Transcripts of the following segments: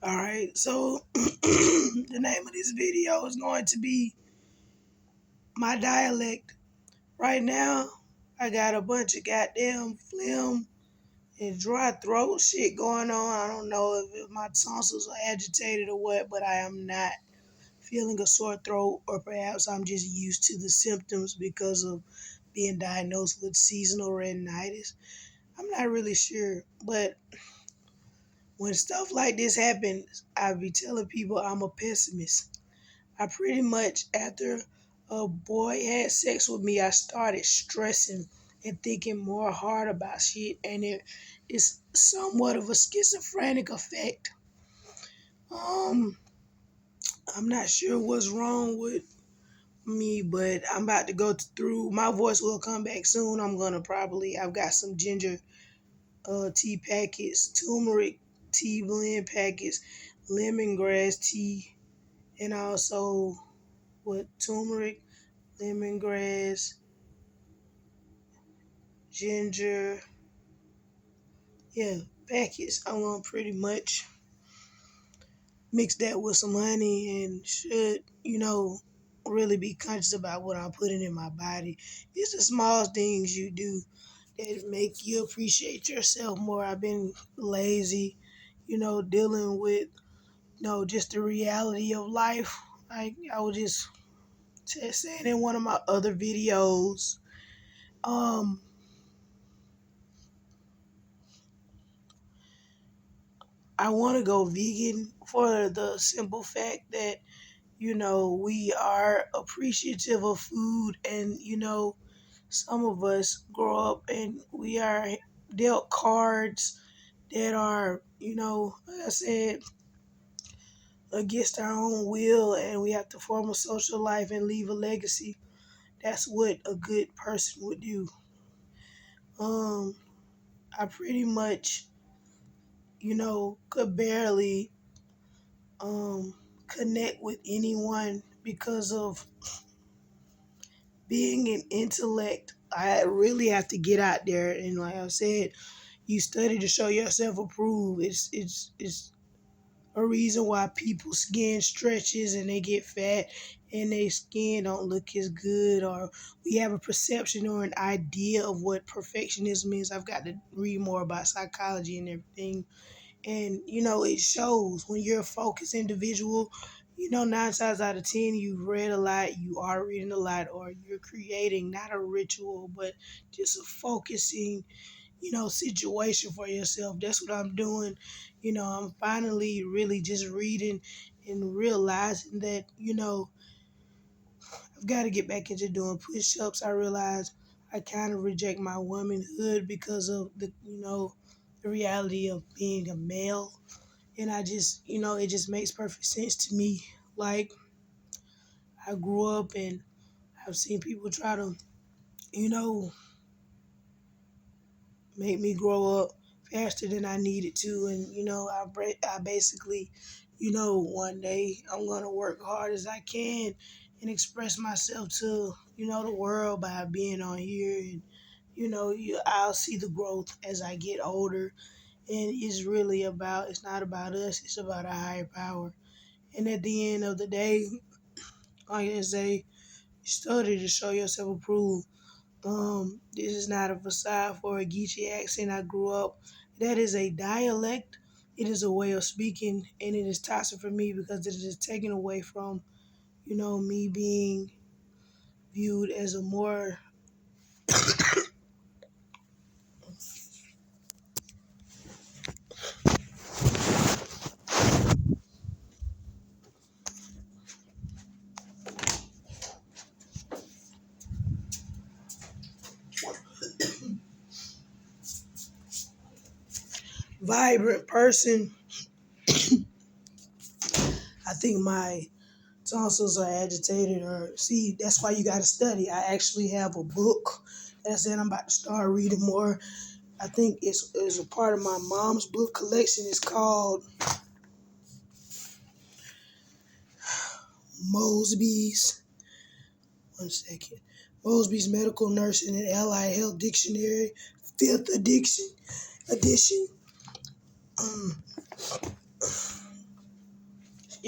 Alright, so the name of this video is going to be my dialect. Right now, I got a bunch of goddamn phlegm and dry throat shit going on. I don't know if my tonsils are agitated or what, but I am not feeling a sore throat, or perhaps I'm just used to the symptoms because of being diagnosed with seasonal retinitis. I'm not really sure, but when stuff like this happens, I be telling people I'm a pessimist. I pretty much, after a boy had sex with me, I started stressing and thinking more hard about shit, and it's somewhat of a schizophrenic effect. Um, I'm not sure what's wrong with me, but I'm about to go through. My voice will come back soon. I've got some ginger tea packets, turmeric tea blend packets, lemongrass tea, and also with turmeric, lemongrass, ginger, yeah, packets. I'm gonna pretty much mix that with some honey and should, really be conscious about what I'm putting in my body. It's the small things you do that make you appreciate yourself more. I've been lazy, dealing with, just the reality of life. Like I was just saying in one of my other videos, um, I want to go vegan for the simple fact that, we are appreciative of food, and, some of us grow up and we are dealt cards that are, like I said, against our own will, and we have to form a social life and leave a legacy. That's what a good person would do. Um, I pretty much, could barely um connect with anyone because of being an intellect. I really have to get out there, and like I said, you study to show yourself approved. It's a reason why people's skin stretches and they get fat and their skin don't look as good, or we have a perception or an idea of what perfectionism is. I've got to read more about psychology and everything. And it shows when you're a focused individual. 9 times out of 10, you've read a lot, you are reading a lot, or you're creating not a ritual, but just a focusing situation for yourself. That's what I'm doing. I'm finally really just reading and realizing that, I've got to get back into doing push-ups. I realize I kind of reject my womanhood because of the reality of being a male. And I just, it just makes perfect sense to me. Like, I grew up and I've seen people try to, you know, make me grow up faster than I needed to. And, I basically, one day I'm going to work hard as I can and express myself to, the world by being on here. And, I'll see the growth as I get older. And it's not about us, it's about a higher power. And at the end of the day, like I say, study to show yourself approved. This is not a facade for a Geechee accent. I grew up. That is a dialect. It is a way of speaking, and it is toxic for me because it is taken away from, me being viewed as a more vibrant person. I think my tonsils are agitated, or see, that's why you got to study. I actually have a book that I said I'm about to start reading more. I think it's a part of my mom's book collection. It's called Mosby's. One second. Mosby's Medical Nursing and Allied Health Dictionary, fifth edition. Um,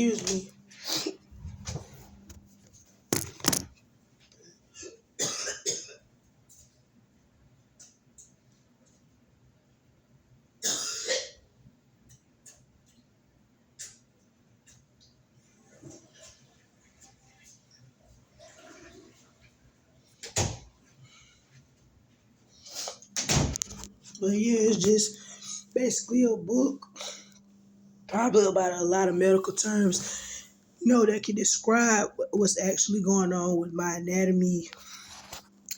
Excuse me. But yeah, it's just basically a book, probably about a lot of medical terms, that can describe what's actually going on with my anatomy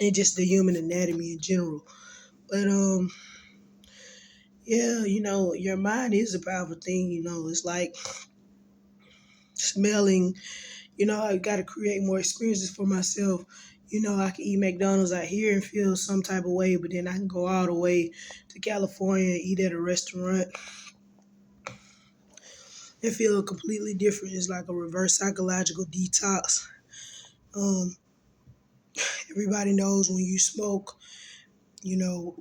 and just the human anatomy in general. But yeah, your mind is a powerful thing. It's like smelling. I got to create more experiences for myself. I can eat McDonald's out here and feel some type of way, but then I can go all the way to California and eat at a restaurant and feel completely different. It's like a reverse psychological detox. Um, Everybody knows when you smoke,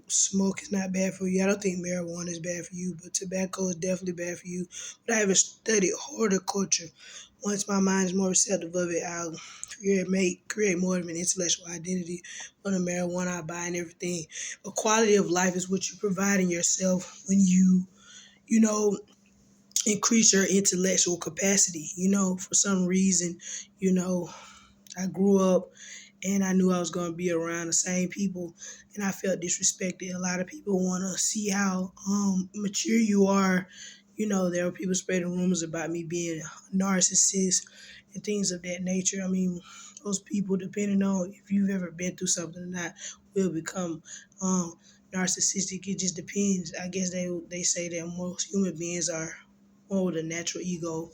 smoke is not bad for you. I don't think marijuana is bad for you, but tobacco is definitely bad for you. But I haven't studied horticulture. Once my mind is more receptive of it, I'll create more of an intellectual identity for the marijuana I buy and everything. But quality of life is what you provide in yourself when you know, increase your intellectual capacity. For some reason, you know, I grew up and I knew I was going to be around the same people, and I felt disrespected. A lot of people want to see how mature you are. There were people spreading rumors about me being a narcissist and things of that nature. I mean, those people, depending on if you've ever been through something or not, will become narcissistic. It just depends. I guess they say that most human beings are more with a natural ego.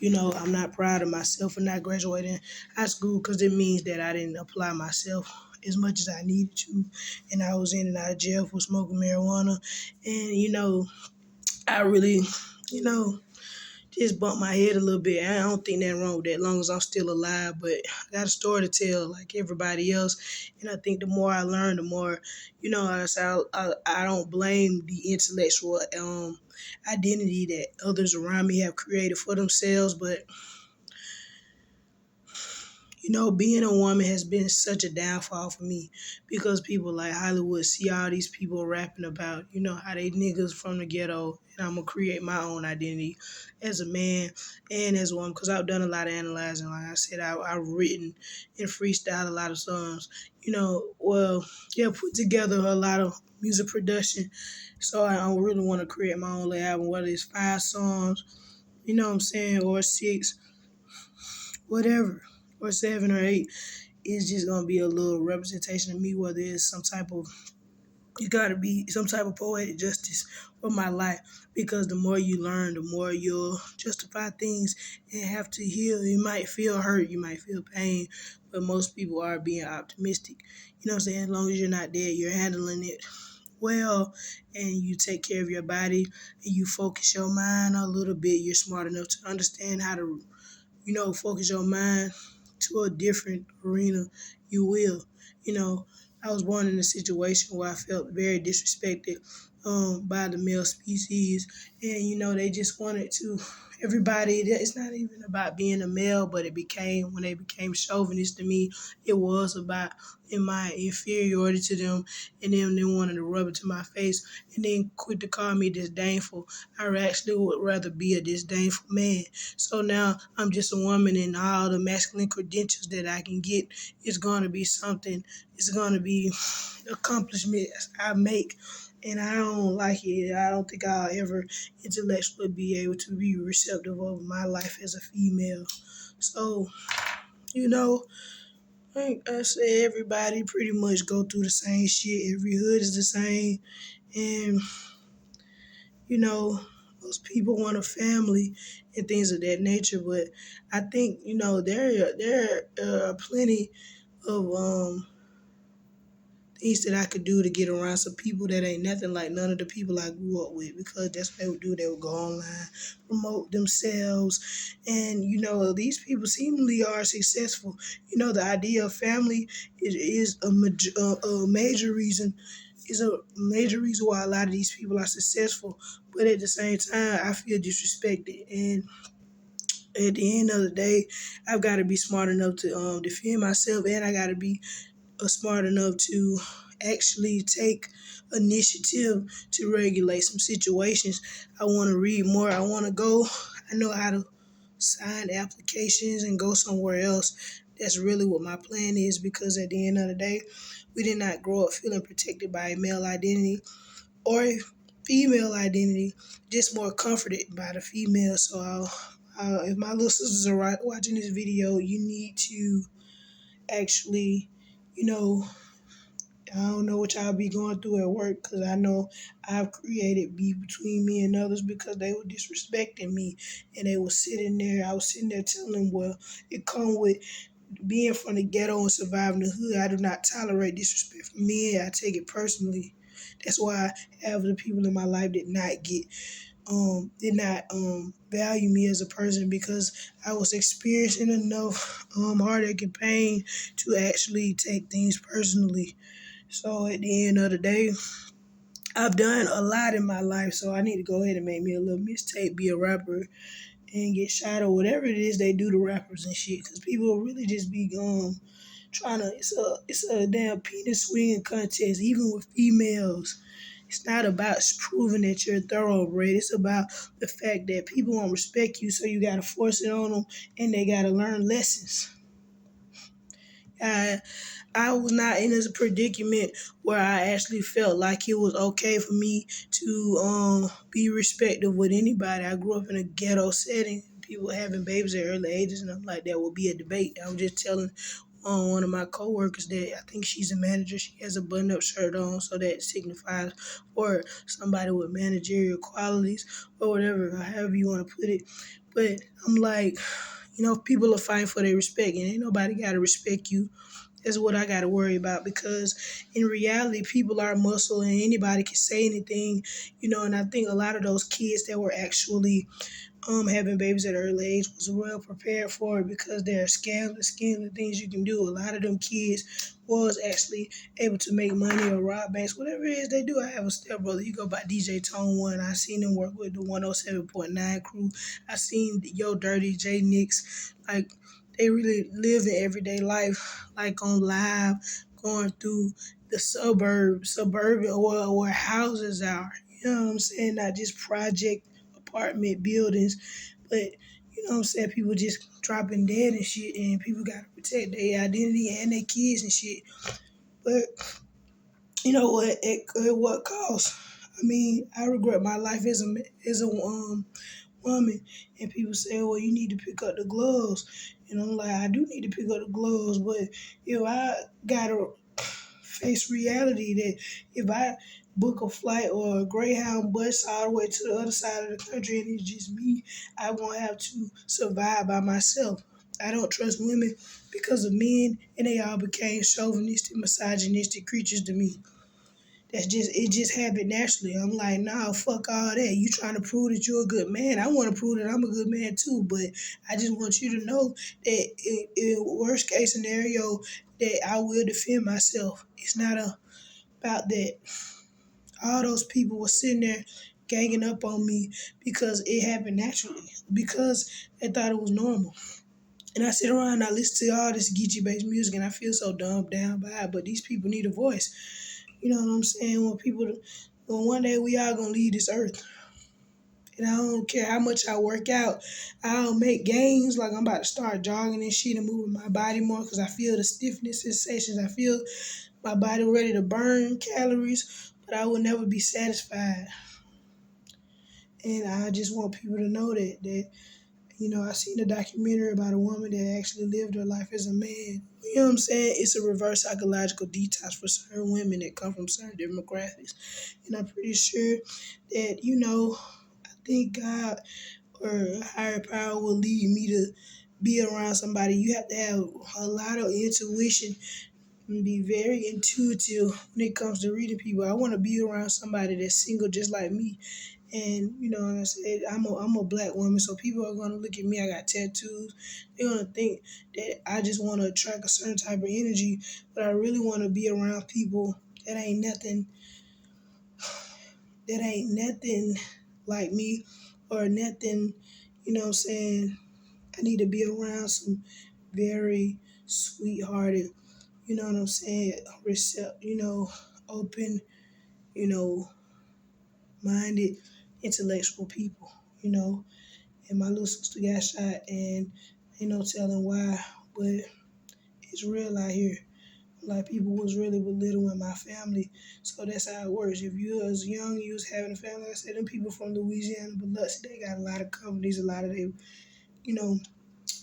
I'm not proud of myself for not graduating high school because it means that I didn't apply myself as much as I needed to. And I was in and out of jail for smoking marijuana. And, I really, you know, just bumped my head a little bit. I don't think nothing wrong with that, as long as I'm still alive. But I got a story to tell, like everybody else. And I think the more I learn, the more, I don't blame the intellectual identity that others around me have created for themselves. But being a woman has been such a downfall for me because people like Hollywood see all these people rapping about, how they niggas from the ghetto, and I'm gonna create my own identity as a man and as a woman because I've done a lot of analyzing. Like I said, I've written and freestyled a lot of songs. Put together a lot of music production. So I really want to create my own little album, whether it's 5 songs, what I'm saying, or 6, whatever, or 7 or 8. It's just gonna be a little representation of me, whether it's you gotta be some type of poetic justice for my life. Because the more you learn, the more you'll justify things and have to heal. You might feel hurt, you might feel pain, but most people are being optimistic. You know what I'm saying? As long as you're not dead, you're handling it well and you take care of your body and you focus your mind a little bit, you're smart enough to understand how to focus your mind to a different arena, you will. You know, I was born in a situation where I felt very disrespected by the male species, and they just wanted to. Everybody, it's not even about being a male, but when they became chauvinist to me, it was about in my inferiority to them, and then they wanted to rub it to my face, and then quit to call me disdainful. I actually would rather be a disdainful man. So now I'm just a woman, and all the masculine credentials that I can get is going to be something. It's going to be accomplishments I make, and I don't like it. I don't think I'll ever intellectually be able to be receptive of my life as a female. So, you know, like I say, everybody pretty much go through the same shit. Every hood is the same, and you know, most people want a family and things of that nature. But I think there are plenty of things that I could do to get around some people that ain't nothing like none of the people I grew up with, because that's what they would do. They would go online, promote themselves, and these people seemingly are successful. The idea of family is a major reason. Is a major reason why a lot of these people are successful, but at the same time, I feel disrespected, and At the end of the day, I've got to be smart enough to defend myself, and I got to be smart enough to actually take initiative to regulate some situations. I want to read more. I want to go. I know how to sign applications and go somewhere else. That's really what my plan is, because at the end of the day, we did not grow up feeling protected by a male identity or a female identity, just more comforted by the female. So if my little sisters are watching this video, you need to actually, you know, I don't know what y'all be going through at work, because I know I've created beef between me and others because they were disrespecting me, and they were sitting there. I was sitting there telling them, well, it come with being from the ghetto and surviving the hood. I do not tolerate disrespect from men. I take it personally. That's why half of the people in my life did not value me as a person, because I was experiencing enough heartache and pain to actually take things personally. So at the end of the day, I've done a lot in my life, so I need to go ahead and make me a little mistake, be a rapper, and get shot or whatever it is they do to rappers and shit. Because people really just be trying to. It's a damn penis swinging contest, even with females. It's not about proving that you're thoroughbred. It's about the fact that people won't respect you, so you gotta force it on them, and they gotta learn lessons. I I was not in a predicament where I actually felt like it was okay for me to be respectful with anybody. I grew up in a ghetto setting, people having babies at early ages, and I'm like, that will be a debate. I was just telling one of my coworkers that I think she's a manager. She has a button-up shirt on, so that signifies for somebody with managerial qualities or whatever, however you want to put it. But I'm like, people are fighting for their respect, and ain't nobody got to respect you. That's what I got to worry about, because in reality, people are muscle and anybody can say anything, and I think a lot of those kids that were actually having babies at an early age was well prepared for it, because there are scams and things you can do. A lot of them kids was actually able to make money or rob banks, whatever it is they do. I have a stepbrother. He go by DJ Tone One. I seen him work with the 107.9 crew. I seen Yo Dirty, J Nix. Like, they really live in everyday life, like on live, going through the suburban, or where houses are. You know what I'm saying? Not just project apartment buildings, but what I'm saying, people just dropping dead and shit, and people gotta protect their identity and their kids and shit. But you know what? At what cost? I mean, I regret my life as a woman, and people say, "Well, you need to pick up the gloves," and I'm like, I do need to pick up the gloves, but if I gotta face reality that if I book a flight or a Greyhound bus all the way to the other side of the country and it's just me, I won't have to survive by myself. I don't trust women because of men, and they all became chauvinistic, misogynistic creatures to me. It just happened naturally. I'm like, nah, fuck all that. You trying to prove that you're a good man. I want to prove that I'm a good man too, but I just want you to know that in worst case scenario, that I will defend myself. It's not about that. All those people were sitting there ganging up on me because it happened naturally, because they thought it was normal. And I sit around and I listen to all this Geechee based music and I feel so dumbed down by it. But these people need a voice. You know what I'm saying? When one day we all gonna leave this earth. And I don't care how much I work out. I don't make gains. Like, I'm about to start jogging and shit and moving my body more, because I feel the stiffness sensations. I feel my body ready to burn calories, but I will never be satisfied. And I just want people to know that I seen a documentary about a woman that actually lived her life as a man. You know what I'm saying? It's a reverse psychological detox for certain women that come from certain demographics. And I'm pretty sure that, I think God or a higher power will lead me to be around somebody. You have to have a lot of intuition and be very intuitive when it comes to reading people. I want to be around somebody that's single just like me. And like I said, I'm a black woman, so people are gonna look at me. I got tattoos. They're gonna think that I just want to attract a certain type of energy, but I really want to be around people that ain't nothing like me, or nothing. You know what I'm saying? I need to be around some very sweethearted, you know what I'm saying, open, you know, minded, intellectual people, you know. And my little sister got shot, and ain't no telling why, but it's real out here. Like, people was really belittling my family. So that's how it works. If you was young, you was having a family, like I said, them people from Louisiana, Biloxi, they got a lot of companies, a lot of they, you know,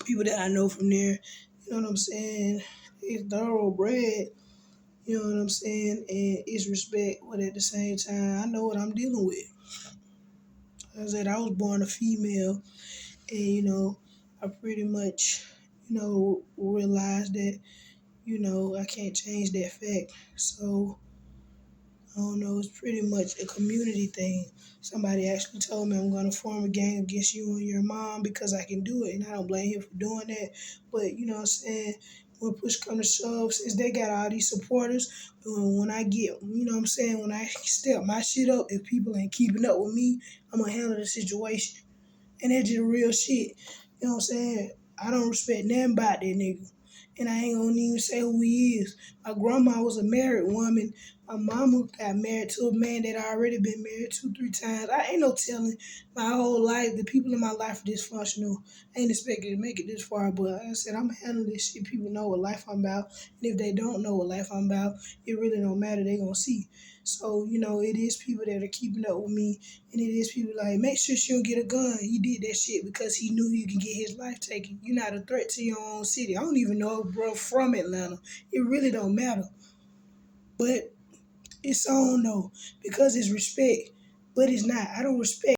people that I know from there, you know what I'm saying? It's thoroughbred, you know what I'm saying? And it's respect, but at the same time, I know what I'm dealing with. Like I said, I was born a female, and, I pretty much, realized that, I can't change that fact. So, I don't know, it's pretty much a community thing. Somebody actually told me I'm going to form a gang against you and your mom because I can do it, and I don't blame him for doing that. But, you know what I'm saying, when push come to shove, since they got all these supporters, when I get, you know what I'm saying, when I step my shit up, if people ain't keeping up with me, I'm going to handle the situation. And that's just real shit. You know what I'm saying? I don't respect nothing about that nigga. And I ain't gonna even say who he is. My grandma was a married woman. My mama got married to a man that I already been married 2, 3 times. I ain't no telling. My whole life, the people in my life are dysfunctional. I ain't expected to make it this far, but like I said, I'm handling this shit. People know what life I'm about. And if they don't know what life I'm about, it really don't matter. They gonna see. So, it is people that are keeping up with me, and it is people like, make sure she don't get a gun. He did that shit because he knew he could get his life taken. You're not a threat to your own city. I don't even know a bro from Atlanta. It really don't matter. But it's on though, because it's respect. But it's not. I don't respect